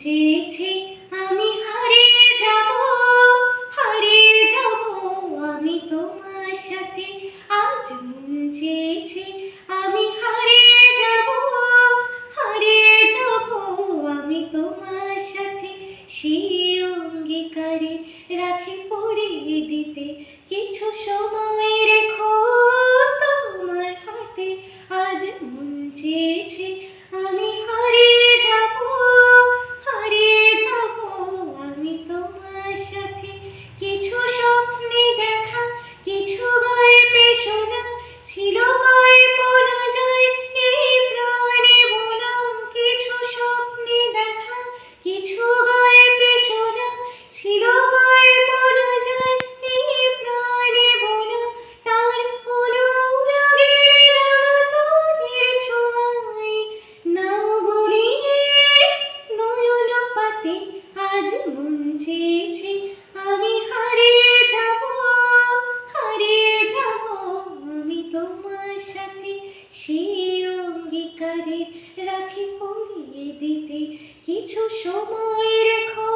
চেয়েছি আমি হারিয়ে যাব আমি তোমার সাথে। আজ মন চেয়েছে আমি হারিয়ে যাব আমি তোমার সাথে। সেই অঙ্গীকারে রাখি পরিয়ে দিতে কিছু সময় রেখো তোমার হাতে। আজ মন চেয়েছে আমি হারিয়ে যাব আমি তোমার সাথে। কিছু স্বপ্নে দেখা, কিছু গল্পে শোনা, ছিল কল্পনা যায় এই প্রাণে বোনা। কিছু স্বপ্নে দেখা, কিছু গল্পে শোনা, ছিল কল্পনা যায় এই প্রাণে বোনা। তার অনুরাগের রাগাতনের ছোঁয়ায় নাও গলিয়ে নয়ন পাতে। আজ মন চেয়েছে আমি হারিয়ে যাব আমি তোমার সাথে। সেই অঙ্গীকারে রাখি পরিয়ে দিতে কিছু সময় রেখো।